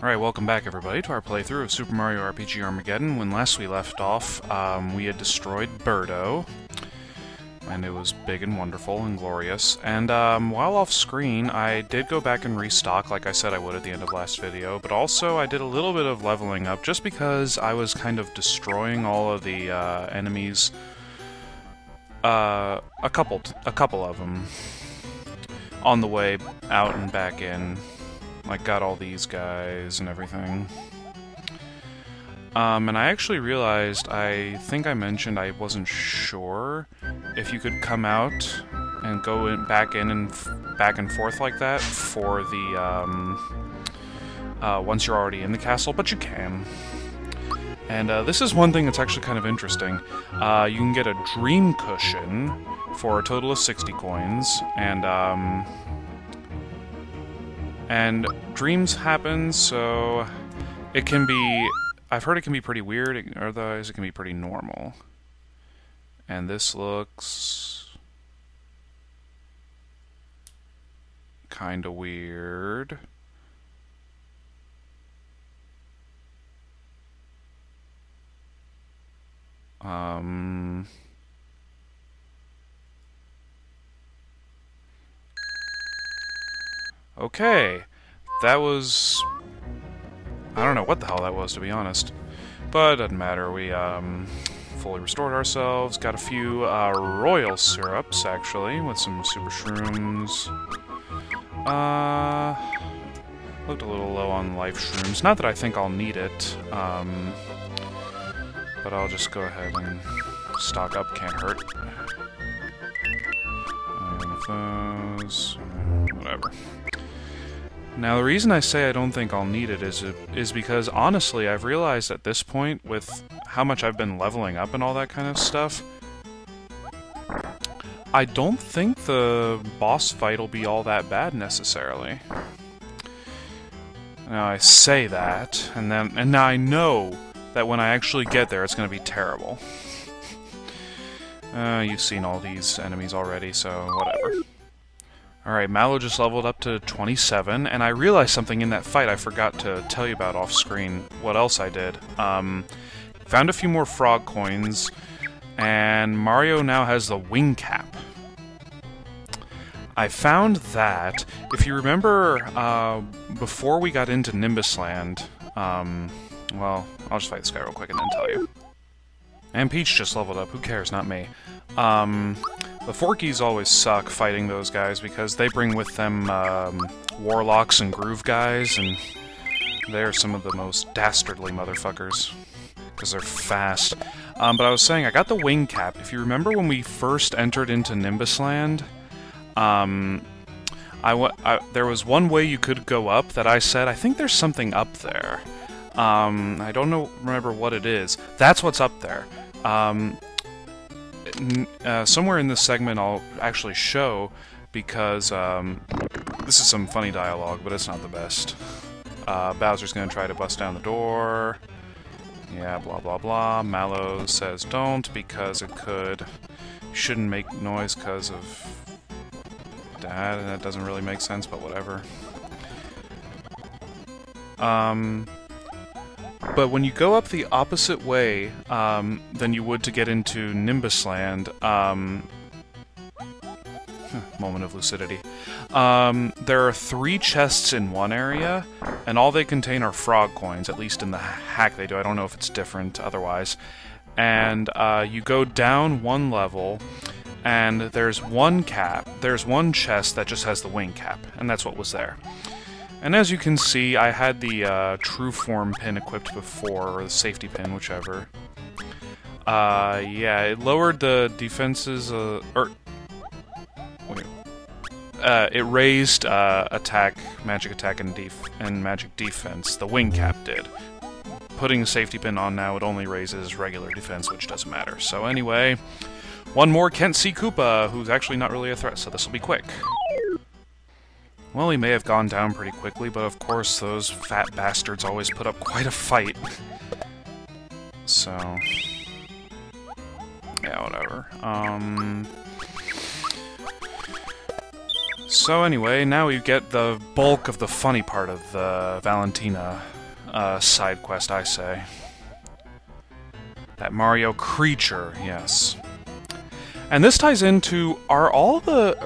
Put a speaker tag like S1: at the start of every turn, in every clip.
S1: Alright, welcome back everybody to our playthrough of Super Mario RPG Armageddon. When last we left off, we had destroyed Birdo, and it was big and wonderful and glorious. And while off screen, I did go back and restock like I said I would at the end of last video, but also I did a little bit of leveling up just because I was kind of destroying all of the enemies, a couple of them, on the way out and back in. Like, got all these guys and everything. And I actually realized, I think I mentioned I wasn't sure if you could come out and go in, back and forth like that for the, once you're already in the castle, but you can. And this is one thing that's actually kind of interesting. You can get a dream cushion for a total of 60 coins, and dreams happen, so it can be... I've heard it can be pretty weird, otherwise it can be pretty normal. And this looks... kinda weird. Okay, that was... I don't know what the hell that was, to be honest. But it doesn't matter, we fully restored ourselves, got a few royal syrups, actually, with some super shrooms. Looked a little low on life shrooms. Not that I think I'll need it, but I'll just go ahead and stock up, can't hurt. And with those, whatever. Now, the reason I say I don't think I'll need it is because, honestly, I've realized at this point, with how much I've been leveling up and all that kind of stuff, I don't think the boss fight will be all that bad, necessarily. Now, I say that, and now I know that when I actually get there, it's going to be terrible. You've seen all these enemies already, so whatever. Alright, Mallow just leveled up to 27, and I realized something in that fight I forgot to tell you about off-screen. What else I did. Found a few more frog coins, and Mario now has the wing cap. I found that, if you remember, before we got into Nimbus Land, well, I'll just fight this guy real quick and then tell you. And Peach just leveled up, who cares, not me. The Forkies always suck fighting those guys because they bring with them warlocks and groove guys, and they're some of the most dastardly motherfuckers because they're fast. But I was saying, I got the wing cap. If you remember when we first entered into Nimbus Land, there was one way you could go up that I said, I think there's something up there. I don't remember what it is. That's what's up there. Somewhere in this segment I'll actually show, because this is some funny dialogue, but it's not the best. Bowser's gonna try to bust down the door. Yeah, blah blah blah. Mallow says don't, because it could. You shouldn't make noise because of that, and that doesn't really make sense, but whatever. But when you go up the opposite way than you would to get into Nimbus Land, moment of lucidity, there are 3 chests in one area, and all they contain are frog coins, at least in the hack they do. I don't know if it's different otherwise. And you go down one level, and there's one chest that just has the wing cap, and that's what was there. And as you can see, I had the true form pin equipped before, or the safety pin, whichever. Yeah, it lowered the defenses, it raised magic attack and magic defense. The wing cap did. Putting the safety pin on now, it only raises regular defense, which doesn't matter. So anyway, one more can't see Koopa, who's actually not really a threat, so this will be quick. Well, he may have gone down pretty quickly, but of course those fat bastards always put up quite a fight. So... yeah, whatever. So anyway, now we get the bulk of the funny part of the Valentina side quest, I say. That Mario creature, yes. And this ties into,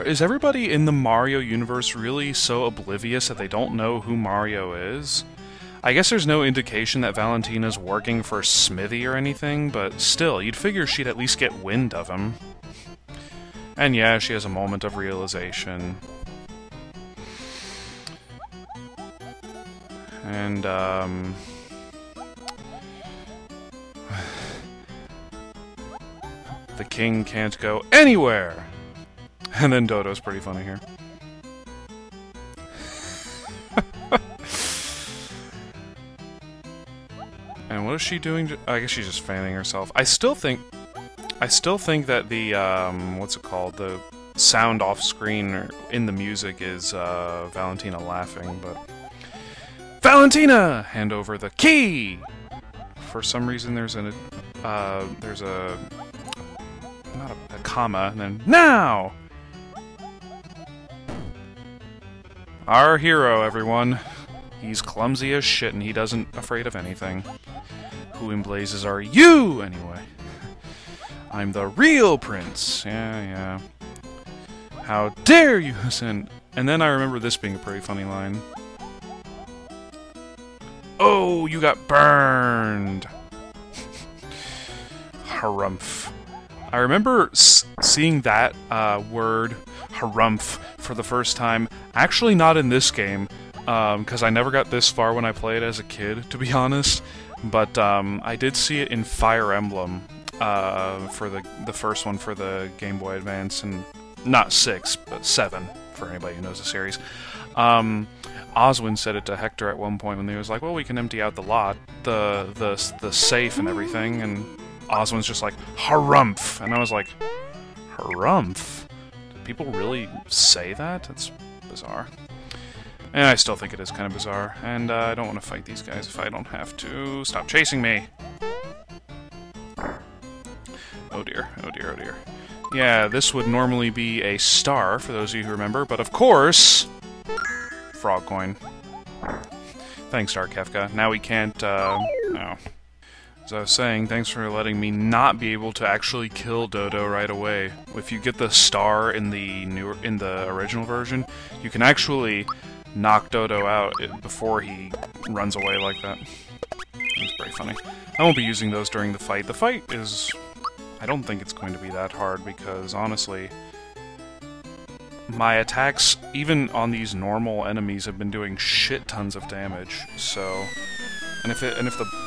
S1: is everybody in the Mario universe really so oblivious that they don't know who Mario is? I guess there's no indication that Valentina's working for Smithy or anything, but still, you'd figure she'd at least get wind of him. And yeah, she has a moment of realization. And, the king can't go anywhere! And then Dodo's pretty funny here. And what is she doing? I guess she's just fanning herself. I still think that the, what's it called? The sound off screen or in the music is, Valentina laughing, but... Valentina! Hand over the key! For some reason there's not a comma, and then now! Our hero, everyone. He's clumsy as shit and he doesn't afraid of anything. Who in blazes are you, anyway? I'm the real prince. Yeah. How dare you send... And then I remember this being a pretty funny line. Oh, you got burned! Harumph. I remember seeing that word, harumph, for the first time. Actually not in this game, because I never got this far when I played as a kid, to be honest. But I did see it in Fire Emblem, for the first one for the Game Boy Advance, and not 6, but 7, for anybody who knows the series. Oswin said it to Hector at one point when he was like, well, we can empty out the lot, the safe and everything, and Oswin's just like, harumph! And I was like, harumph? Do people really say that? That's bizarre. And I still think it is kind of bizarre, and I don't want to fight these guys if I don't have to. Stop chasing me! Oh dear, oh dear, oh dear. Yeah, this would normally be a star, for those of you who remember, but of course... Frog coin. Thanks, Dark Kefka. Now we can't, no. As I was saying, thanks for letting me not be able to actually kill Dodo right away. If you get the star in the original version, you can actually knock Dodo out before he runs away like that. It's pretty funny. I won't be using those during the fight. The fight is... I don't think it's going to be that hard, because honestly... my attacks, even on these normal enemies, have been doing shit tons of damage, so...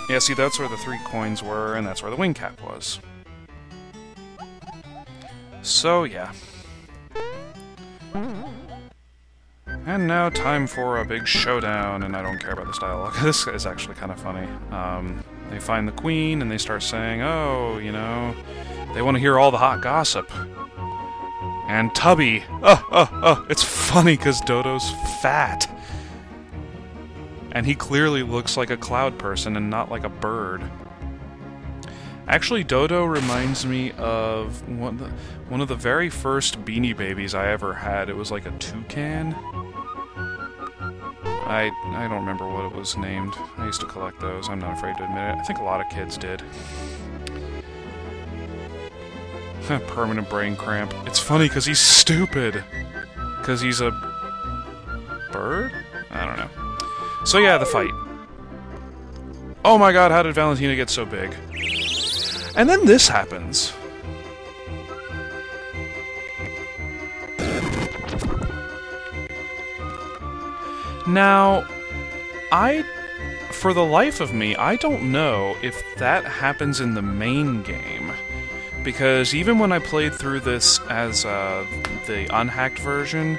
S1: Yeah, see, that's where the 3 coins were, and that's where the wing cap was. So, yeah. And now time for a big showdown, and I don't care about this dialogue. This is actually kind of funny. They find the queen, and they start saying, oh, you know, they want to hear all the hot gossip. And Tubby! It's funny because Dodo's fat. And he clearly looks like a cloud person and not like a bird. Actually, Dodo reminds me of one of the very first Beanie Babies I ever had. It was like a toucan. I don't remember what it was named. I used to collect those, I'm not afraid to admit it. I think a lot of kids did. Permanent brain cramp. It's funny because he's stupid. Because he's a... bird? I don't know. So yeah, the fight. Oh my god, how did Valentina get so big? And then this happens. Now, for the life of me, I don't know if that happens in the main game. Because even when I played through this as the unhacked version,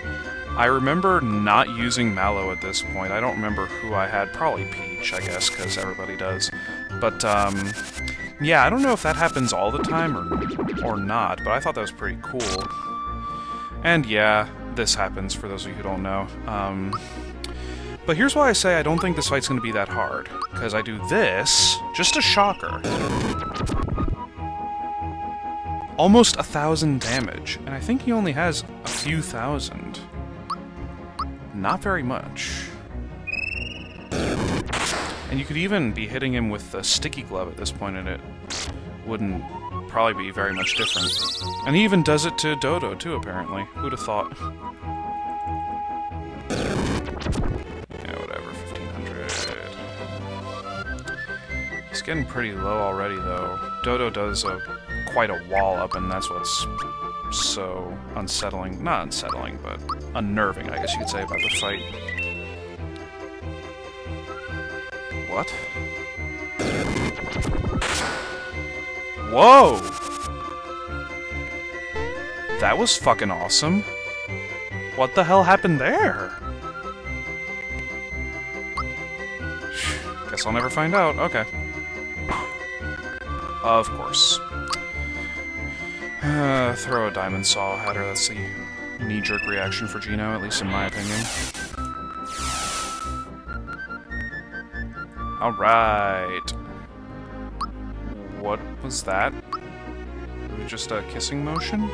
S1: I remember not using Mallow at this point. I don't remember who I had. Probably Peach, I guess, because everybody does. But, yeah, I don't know if that happens all the time or not, but I thought that was pretty cool. And yeah, this happens, for those of you who don't know. But here's why I say I don't think this fight's going to be that hard. Because I do this, just a shocker. Almost 1,000 damage, and I think he only has a few thousand. not very much. And you could even be hitting him with a sticky glove at this point, and it wouldn't probably be very much different. And he even does it to Dodo, too, apparently. Who'd have thought? Yeah, whatever, 1500. He's getting pretty low already, though. Dodo does quite a wall up, and that's what's so unsettling. Not unsettling, but unnerving, I guess you could say, about the fight. What? Whoa! That was fucking awesome. What the hell happened there? Guess I'll never find out. Okay. Of course. Throw a diamond saw at her. That's the knee-jerk reaction for Gino, at least in my opinion. Alright. What was that? Was it just a kissing motion?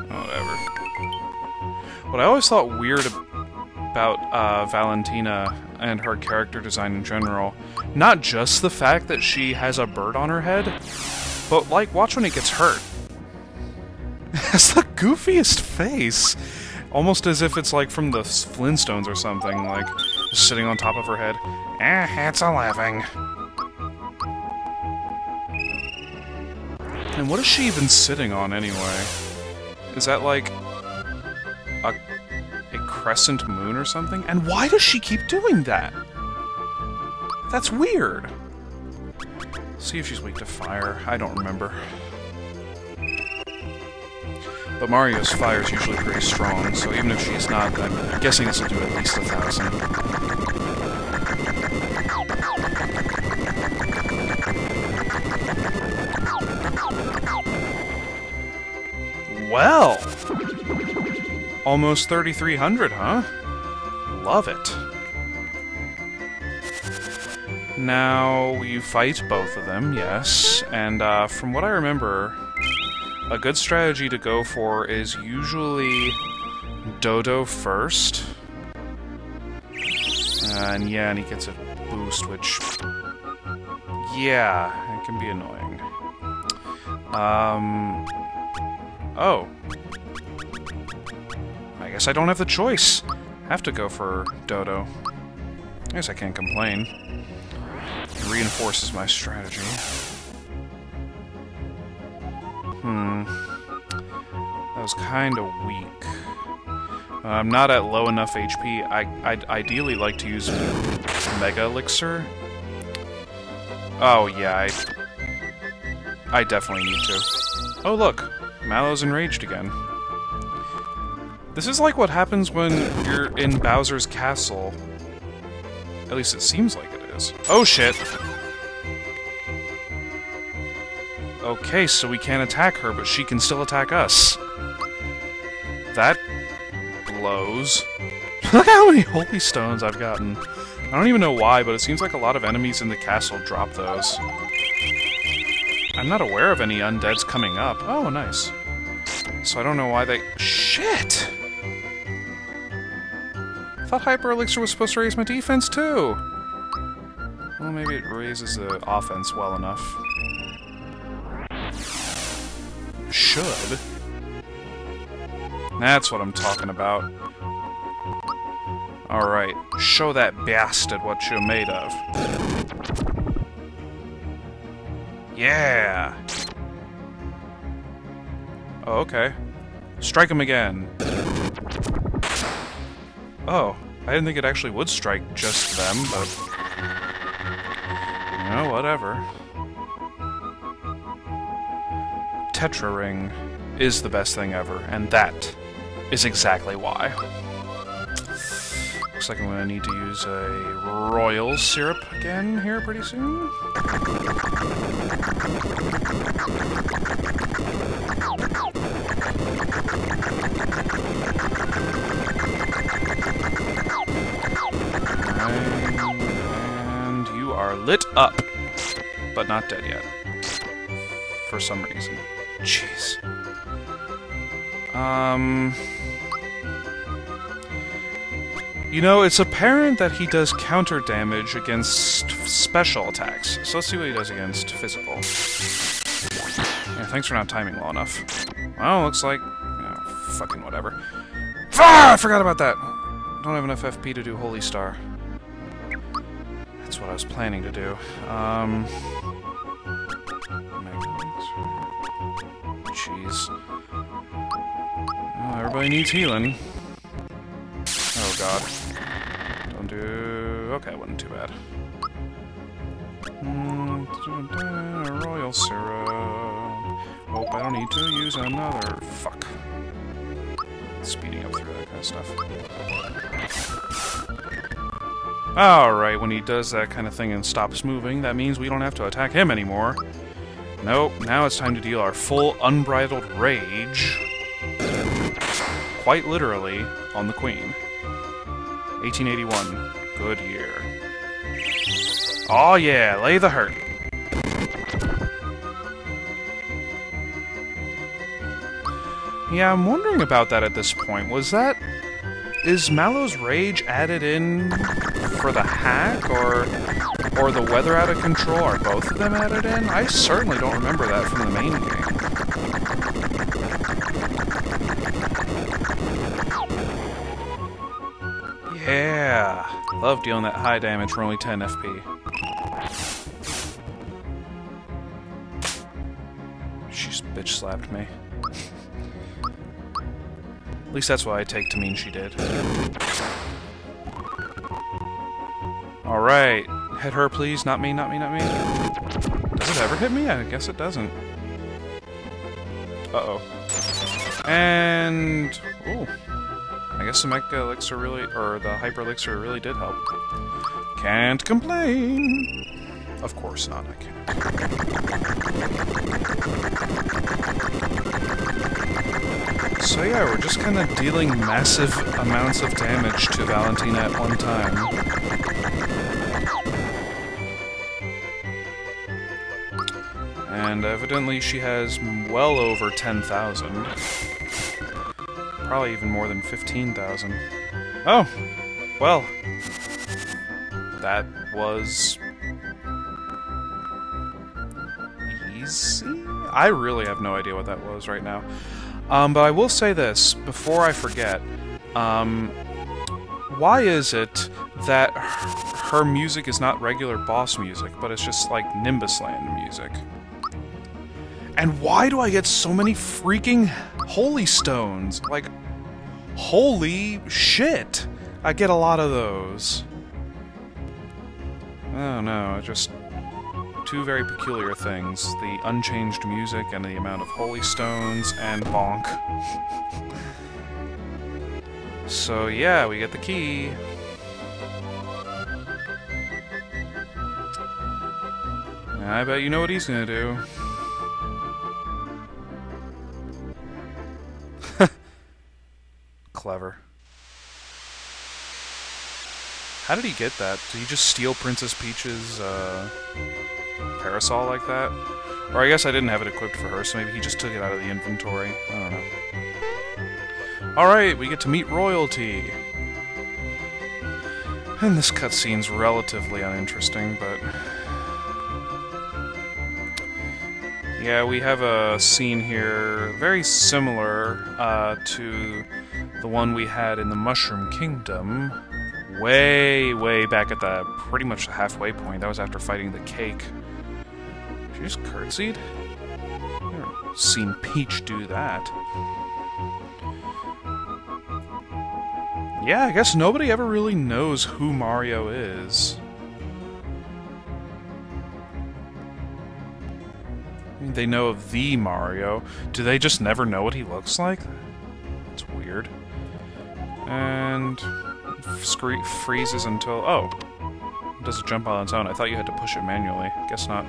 S1: Whatever. What I always thought weird about Valentina and her character design in general, not just the fact that she has a bird on her head, but, like, watch when he gets hurt. It has the goofiest face! Almost as if it's, like, from the Flintstones or something, like, just sitting on top of her head. It's a living. And what is she even sitting on, anyway? Is that, like, a crescent moon or something? And why does she keep doing that? That's weird. See if she's weak to fire. I don't remember. But Mario's fire is usually pretty strong, so even if she's not, I'm guessing this will do at least 1,000. Well! Almost 3,300, huh? Love it. Now, you fight both of them, yes, and from what I remember, a good strategy to go for is usually Dodo first. And yeah, and he gets a boost, which... yeah, it can be annoying. Oh. I guess I don't have the choice. Have to go for Dodo. I guess I can't complain. It reinforces my strategy. That was kind of weak. I'm not at low enough HP. I'd ideally like to use Mega Elixir. Oh, yeah, I definitely need to. Oh, look. Mallow's enraged again. This is like what happens when you're in Bowser's castle. At least it seems like it is. Oh, shit! Okay, so we can't attack her, but she can still attack us. That blows. Look how many holy stones I've gotten. I don't even know why, but it seems like a lot of enemies in the castle drop those. I'm not aware of any undeads coming up. Oh, nice. So I don't know why they... Shit! I thought Hyper Elixir was supposed to raise my defense, too! Well, maybe it raises the offense well enough. Should. That's what I'm talking about. Alright, show that bastard what you're made of. Yeah! Oh, okay. Strike him again. Oh, I didn't think it actually would strike just them, but... you know, whatever. Tetra Ring is the best thing ever, and that is exactly why. Looks like I'm gonna need to use a Royal Syrup again here pretty soon. And you are lit up, but not dead yet. For some reason. Jeez. You know, it's apparent that he does counter damage against special attacks. So let's see what he does against physical. Yeah, thanks for not timing well enough. Well, looks like... Oh, fucking whatever. Ah, I forgot about that! Don't have enough FP to do Holy Star. That's what I was planning to do. Jeez. Oh, everybody needs healing. Oh god. Don't do... Okay, it wasn't too bad. Royal syrup. Hope I don't need to use another... Fuck. Speeding up through that kind of stuff. Alright, when he does that kind of thing and stops moving, that means we don't have to attack him anymore. Nope, now it's time to deal our full unbridled rage. Quite literally, on the Queen. 1881. Good year. Oh yeah, lay the hurt. Yeah, I'm wondering about that at this point. Is Mallow's Rage added in for the hack, or the weather out of control? Are both of them added in? I certainly don't remember that from the main game. Yeah! Love dealing that high damage for only 10 FP. She's bitch slapped me. At least that's what I take to mean she did. Alright. Hit her, please. Not me, not me, not me. Does it ever hit me? I guess it doesn't. Uh-oh. And... Ooh. I guess the Mega Elixir really... Or the Hyper Elixir really did help. Can't complain! Of course not, I can't. So yeah, we're just kind of dealing massive amounts of damage to Valentina at one time. And evidently she has well over 10,000. Probably even more than 15,000. Oh! Well. That was... easy? I really have no idea what that was right now. But I will say this, before I forget. Why is it that her music is not regular boss music, but it's just like Nimbus Land music? And why do I get so many freaking Holy Stones? Like, holy shit! I get a lot of those. Oh no, just... two very peculiar things. The unchanged music and the amount of Holy Stones and bonk. So yeah, we get the key. I bet you know what he's gonna do. Clever. How did he get that? Did he just steal Princess Peach's, parasol like that? Or I guess I didn't have it equipped for her, so maybe he just took it out of the inventory. I don't know. Alright, we get to meet royalty. And this cutscene's relatively uninteresting, but... yeah, we have a scene here very similar to the one we had in the Mushroom Kingdom. Way back at the pretty much the halfway point. That was after fighting the cake. She just curtsied? I've never seen Peach do that. Yeah, I guess nobody ever really knows who Mario is. I mean, they know of the Mario. Do they just never know what he looks like? It's weird. And... freezes until... oh. Does it jump on its own? I thought you had to push it manually. Guess not.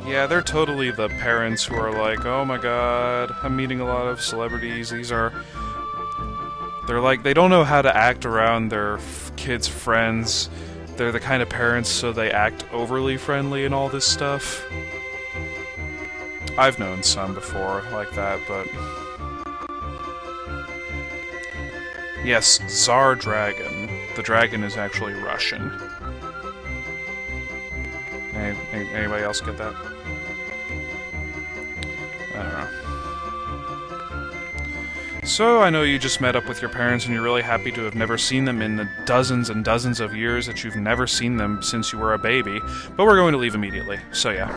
S1: Yeah, they're totally the parents who are like, oh my god, I'm meeting a lot of celebrities. These are... they're like, they don't know how to act around their kids' friends. They're the kind of parents, so they act overly friendly and all this stuff. I've known some before like that, but... Yes, Tsar Dragon. The dragon is actually Russian. Anybody else get that? I don't know. So, I know you just met up with your parents and you're really happy to have never seen them in the dozens and dozens of years that you've never seen them since you were a baby, but we're going to leave immediately, so yeah.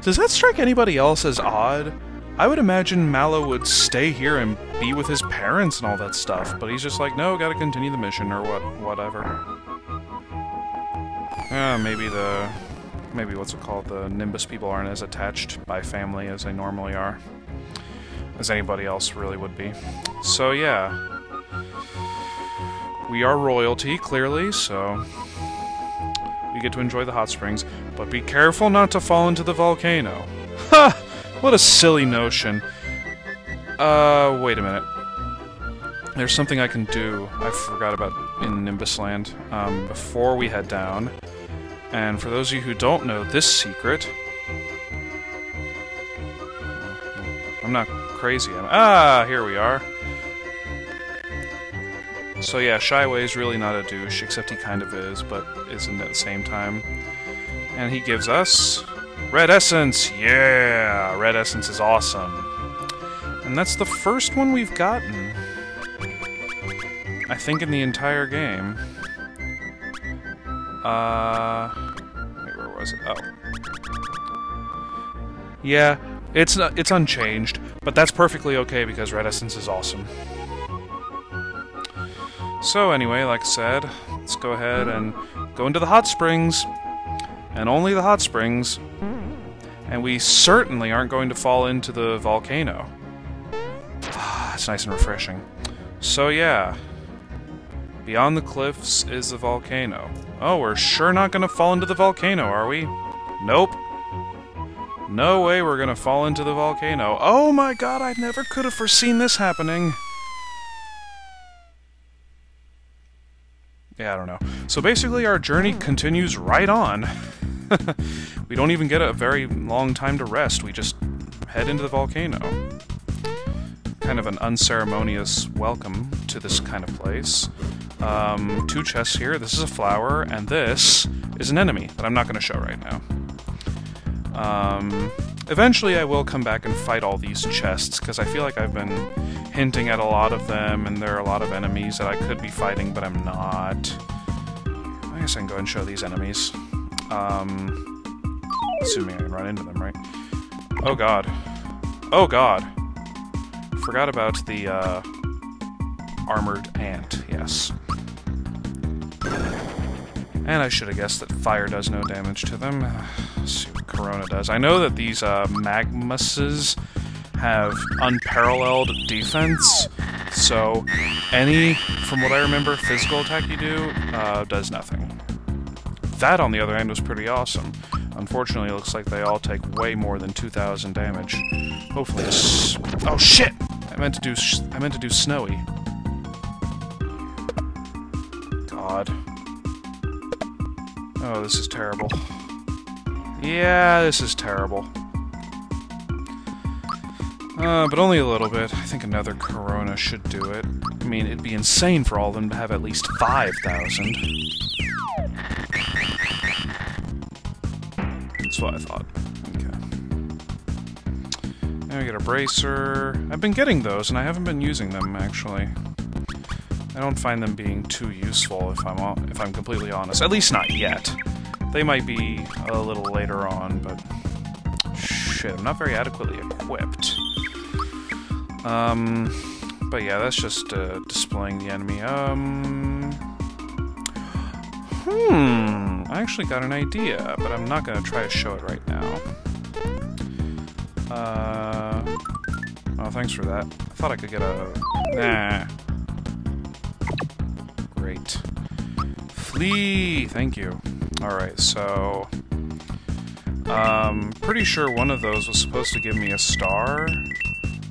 S1: Does that strike anybody else as odd? I would imagine Mallow would stay here and be with his parents and all that stuff, but he's just like, no, gotta continue the mission, or whatever. Maybe what's it called, the Nimbus people aren't as attached by family as they normally are. As anybody else really would be. So yeah. We are royalty, clearly, so we get to enjoy the hot springs, but be careful not to fall into the volcano. Ha! What a silly notion. Wait a minute. There's something I can do I forgot about in Nimbus Land before we head down. And for those of you who don't know this secret... I'm not crazy. Here we are. So yeah, Shyway's really not a douche, except he kind of is, but isn't at the same time. And he gives us... Red Essence! Yeah! Red Essence is awesome. And that's the first one we've gotten. I think in the entire game. Wait, where was it? Oh. Yeah, it's unchanged, but that's perfectly okay because Red Essence is awesome. So anyway, like I said, let's go ahead and go into the hot springs. And only the hot springs. And we certainly aren't going to fall into the volcano. It's nice and refreshing. So yeah. Beyond the cliffs is the volcano. Oh, we're sure not going to fall into the volcano, are we? Nope. No way we're going to fall into the volcano. Oh my god, I never could have foreseen this happening. Yeah, I don't know. So basically our journey continues right on. We don't even get a very long time to rest, we just head into the volcano. Kind of an unceremonious welcome to this kind of place. 2 chests here, this is a flower, and this is an enemy that I'm not going to show right now. Eventually I will come back and fight all these chests, because I feel like I've been hinting at a lot of them, and there are a lot of enemies that I could be fighting, but I'm not. I guess I can go and show these enemies. Assuming I can run into them, right? Oh god. Oh god! Forgot about the, armored ant, yes. And I should have guessed that fire does no damage to them. Let's see what Corona does. I know that these, Magmuses have unparalleled defense, so any, from what I remember, physical attack you do, does nothing. That, on the other hand, was pretty awesome. Unfortunately, it looks like they all take way more than 2,000 damage. Hopefully this... Oh shit! I meant to do Snowy. God. Oh, this is terrible. Yeah, this is terrible. But only a little bit. I think another Corona should do it. I mean, it'd be insane for all of them to have at least 5,000. That's what I thought. Okay. Now we get a bracer. I've been getting those, and I haven't been using them, actually. I don't find them being too useful, if I'm completely honest. At least not yet. They might be a little later on, but... Shit, I'm not very adequately equipped. But yeah, that's just, displaying the enemy. I actually got an idea, but I'm not gonna try to show it right now. Oh, thanks for that. I thought I could get a... Nah. Great. Flee! Thank you. Alright, so... pretty sure one of those was supposed to give me a star.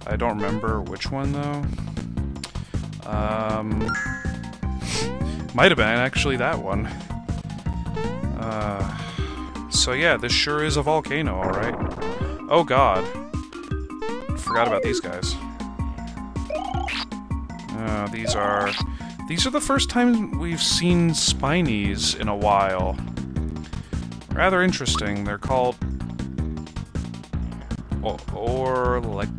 S1: I don't remember which one, though. Might have been actually that one. So yeah, this sure is a volcano, alright. Oh god. Forgot about these guys. These are the first time we've seen Spinies in a while. Rather interesting. They're called Orlecon.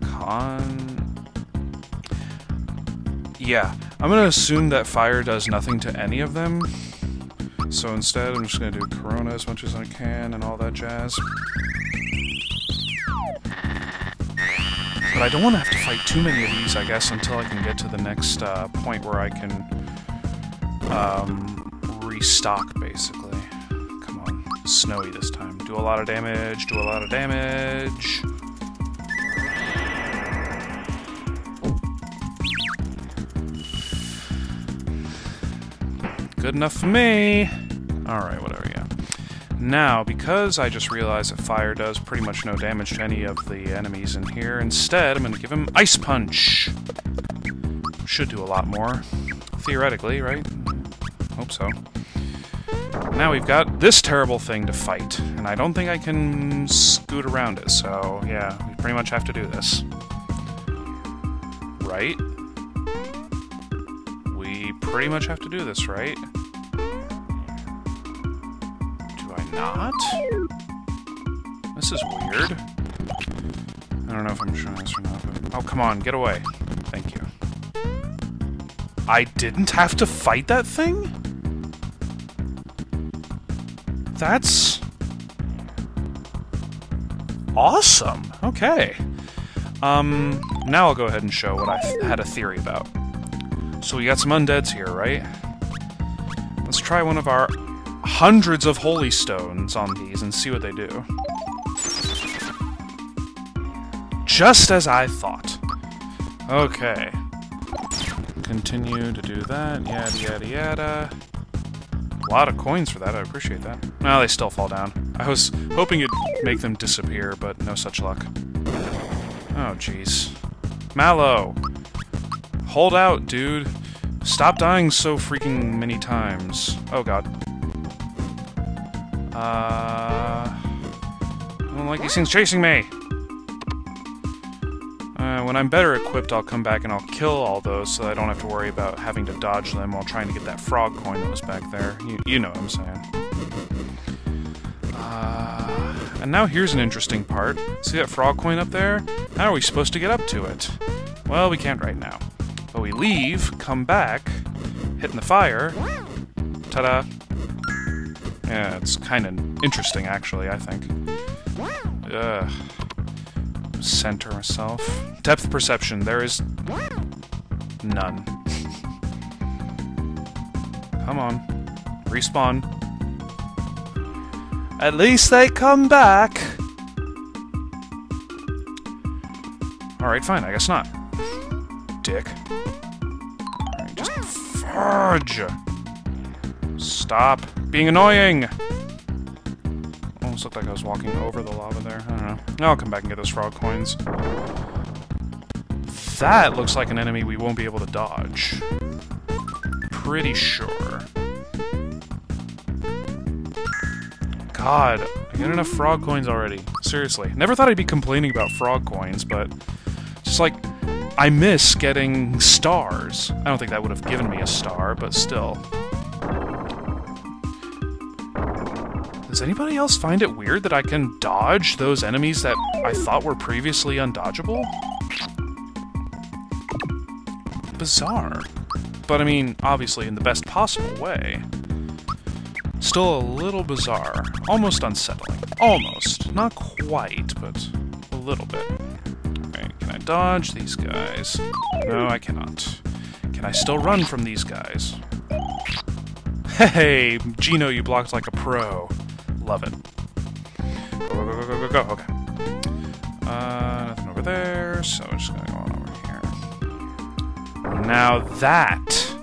S1: Yeah, I'm gonna assume that fire does nothing to any of them. So instead, I'm just gonna do Corona as much as I can and all that jazz. But I don't want to have to fight too many of these, I guess, until I can get to the next point where I can restock, basically. Come on, snowy this time. Do a lot of damage, do a lot of damage. Good enough for me. Alright, whatever, yeah. Now, because I just realized that fire does pretty much no damage to any of the enemies in here, instead I'm going to give him Ice Punch! Should do a lot more. Theoretically, right? Hope so. Now we've got this terrible thing to fight, and I don't think I can scoot around it, so yeah, we pretty much have to do this. Right? We pretty much have to do this, right? Not? This is weird. I don't know if I'm trying this or not, but... Oh, come on, get away. Thank you. I didn't have to fight that thing? That's... awesome! Okay. Now I'll go ahead and show what I had a theory about. So we got some undeads here, right? Let's try one of our hundreds of holy stones on these and see what they do. Just as I thought. Okay. Continue to do that, yada yada yada. A lot of coins for that, I appreciate that. No, they still fall down. I was hoping it'd make them disappear, but no such luck. Oh, jeez. Mallow! Hold out, dude. Stop dying so freaking many times. Oh god. I don't like these things chasing me! When I'm better equipped, I'll come back and I'll kill all those so that I don't have to worry about having to dodge them while trying to get that frog coin that was back there. You know what I'm saying. And now here's an interesting part. See that frog coin up there? How are we supposed to get up to it? Well, we can't right now. But we leave, come back, hitting the fire. Ta-da! Yeah, it's kind of interesting, actually, I think. Ugh. Center myself. Depth perception, there is... none. Come on. Respawn. At least they come back! Alright, fine, I guess not. Dick. Alright, just fudge! Stop being annoying! Almost looked like I was walking over the lava there. I don't know. I'll come back and get those frog coins. That looks like an enemy we won't be able to dodge. Pretty sure. God, I get enough frog coins already. Seriously. Never thought I'd be complaining about frog coins, but... just like, I miss getting stars. I don't think that would have given me a star, but still. Does anybody else find it weird that I can dodge those enemies that I thought were previously undodgeable? Bizarre. But I mean, obviously in the best possible way. Still a little bizarre. Almost unsettling. Almost. Not quite, but a little bit. Okay, can I dodge these guys? No, I cannot. Can I still run from these guys? Hey, Gino, you blocked like a pro. Love it. Go, go, go, go, go, go, okay. Nothing over there, so we're just gonna go on over here. Now that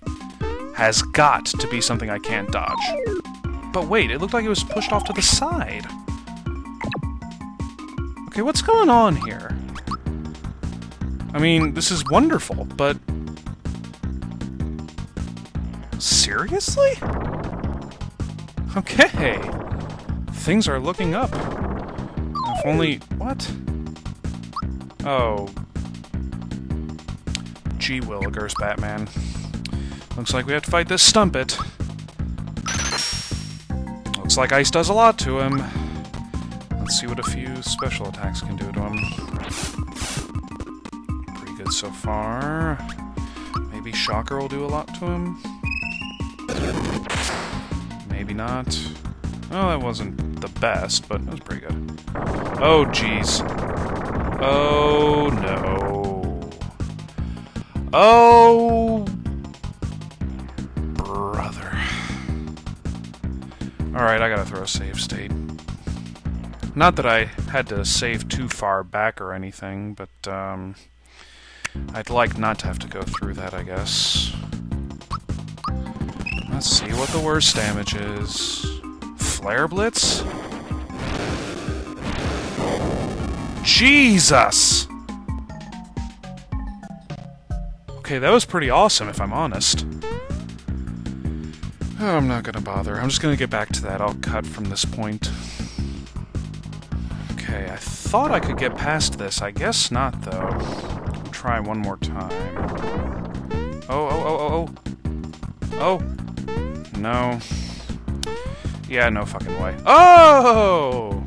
S1: has got to be something I can't dodge. But wait, it looked like it was pushed off to the side. Okay, what's going on here? I mean, this is wonderful, but... seriously? Okay. Things are looking up. If only... what? Oh. Gee willikers, Batman. Looks like we have to fight this Stumpet. Looks like ice does a lot to him. Let's see what a few special attacks can do to him. Pretty good so far. Maybe Shocker will do a lot to him. Maybe not. Oh, that wasn't the best, but it was pretty good. Oh, jeez. Oh, no. Oh, brother. Alright, I gotta throw a save state. Not that I had to save too far back or anything, but, I'd like not to have to go through that, I guess. Let's see what the worst damage is. Flare Blitz? Jesus! Okay, that was pretty awesome, if I'm honest. Oh, I'm not gonna bother. I'm just gonna get back to that. I'll cut from this point. Okay, I thought I could get past this. I guess not, though. I'll try one more time. Oh. Oh! No. Yeah, no fucking way. Oh!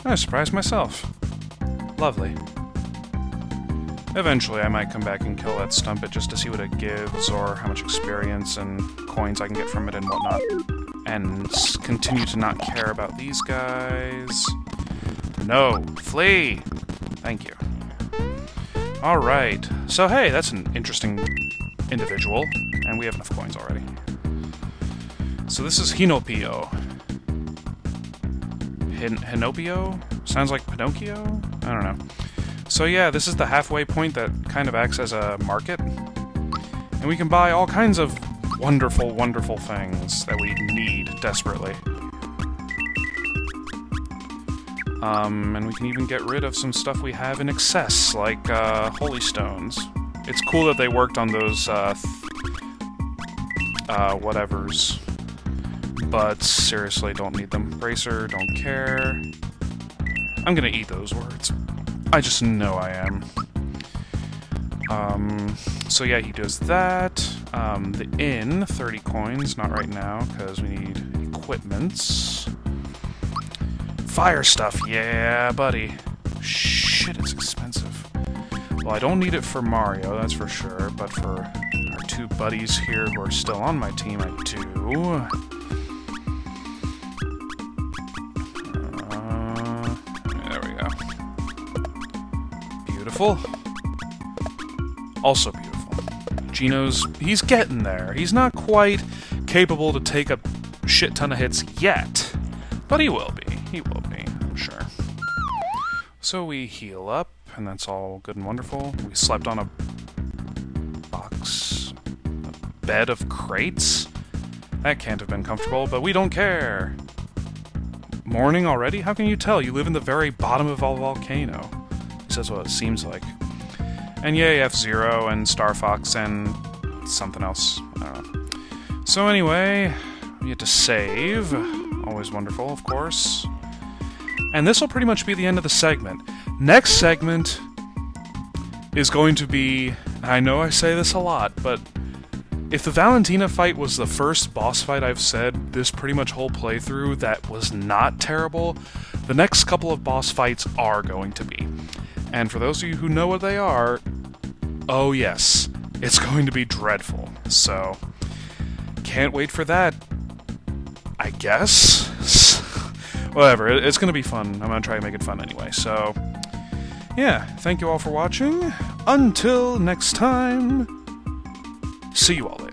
S1: I surprised myself. Lovely. Eventually, I might come back and kill that Stumpet just to see what it gives, or how much experience and coins I can get from it and whatnot. And continue to not care about these guys. No! Flee! Thank you. Alright. So hey, that's an interesting individual. And we have enough coins already. So this is Hinopio. Hinopio? Sounds like Pinocchio? I don't know. So yeah, this is the halfway point that kind of acts as a market. And we can buy all kinds of wonderful, wonderful things that we need desperately. And we can even get rid of some stuff we have in excess, like Holy Stones. It's cool that they worked on those whatevers. But seriously, don't need them. Bracer, don't care. I'm gonna eat those words. I just know I am. So yeah, he does that. The inn, 30 coins, not right now, because we need equipments. Fire stuff, yeah, buddy. Shit, it's expensive. Well, I don't need it for Mario, that's for sure, but for our two buddies here who are still on my team, I do. There we go. Beautiful. Also beautiful. Gino's, he's getting there. He's not quite capable to take a shit ton of hits yet, but he will be. He will be, I'm sure. So we heal up, and that's all good and wonderful. We slept on a box, a bed of crates? That can't have been comfortable, but we don't care. Morning already? How can you tell? You live in the very bottom of a volcano. He says what it seems like. And yay, F-Zero and Star Fox and something else. I don't know. So anyway, we get to save. Always wonderful, of course. And this will pretty much be the end of the segment. Next segment is going to be... I know I say this a lot, but if the Valentina fight was the first boss fight I've said this pretty much whole playthrough that was not terrible, the next couple of boss fights are going to be. And for those of you who know what they are, oh yes, it's going to be dreadful. So, can't wait for that, I guess? Whatever, it's going to be fun. I'm going to try to make it fun anyway. So, yeah, thank you all for watching. Until next time, see you all later.